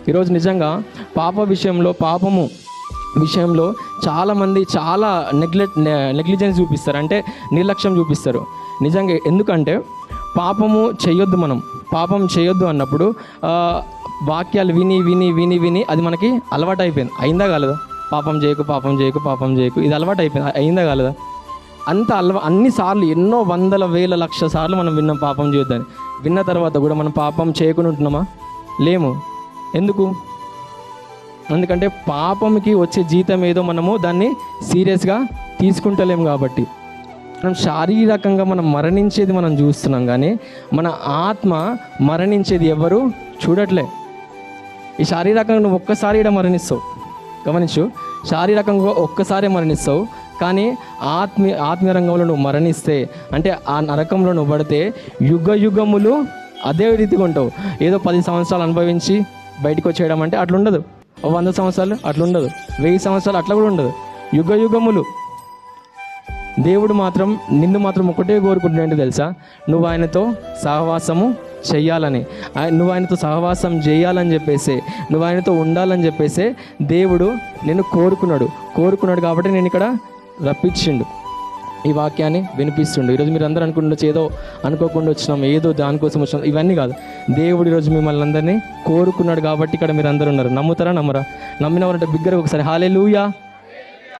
ఈరోజు నిజంగా పాపము విషయంలో చాలామంది చాలా నెగ్లిజెన్స్ చూపిస్తారు, అంటే నిర్లక్ష్యం చూపిస్తారు. నిజంగా ఎందుకంటే పాపం చేయొద్దు అన్నప్పుడు వాక్యాలు విని అది మనకి అలవాటు అయిపోయింది. అయిందా కాలేదా? పాపం చేయకు ఇది అలవాటు అయిపోయింది. అయిందా కాలేదా? అన్నిసార్లు ఎన్నో వందల వేల లక్ష సార్లు మనం విన్నాం పాపం చేయొద్దని. విన్న తర్వాత కూడా మనం పాపం చేయకుండా ఉంటున్నామా? లేము. ఎందుకంటే పాపంకి వచ్చే జీతం ఏదో మనము దాన్ని సీరియస్గా తీసుకుంటలేము కాబట్టి. మనం శారీరకంగా మనం మరణించేది మనం చూస్తున్నాం, కానీ మన ఆత్మ మరణించేది ఎవరు చూడట్లే. ఈ శారీరకంగా నువ్వు ఒక్కసారి ఇక్కడ మరణిస్తావు, గమనించు. శారీరకంగా ఒక్కసారి మరణిస్తావు, కానీ ఆత్మీయ రంగంలో నువ్వు మరణిస్తే, అంటే ఆ నరకంలో నువ్వు పడితే యుగములు అదే రీతిగా ఉంటావు. ఏదో 10 సంవత్సరాలు అనుభవించి బయటకు వచ్చేయడం అంటే అట్లా ఉండదు. 100 సంవత్సరాలు అట్లా ఉండదు, 1000 సంవత్సరాలు అట్లా కూడా ఉండదు. యుగములు. దేవుడు నిన్ను మాత్రం ఒకటే కోరుకుంటున్నాడు తెలుసా? నువ్వు ఆయనతో సహవాసము చెయ్యాలని, నువ్వు ఆయనతో సహవాసం చేయాలని చెప్పేసి, నువ్వు ఆయనతో ఉండాలని చెప్పేసి దేవుడు నిన్ను కోరుకున్నాడు కాబట్టి నేను ఇక్కడ రప్పించిండు, ఈ వాక్యాన్ని వినిపిస్తుండు. ఈరోజు మీరు అందరూ అనుకుంటుండొచ్చు ఏదో అనుకోకుండా వచ్చినాం, ఏదో దానికోసం వచ్చినాం. ఇవన్నీ కాదు. దేవుడు ఈరోజు మిమ్మల్ని అందరినీ కోరుకున్నాడు కాబట్టి ఇక్కడ మీరు అందరూ ఉన్నారు. నమ్ముతారా? నమ్మరా? నమ్మినవారంటే బిగ్గరగా ఒకసారి హల్లెలూయా.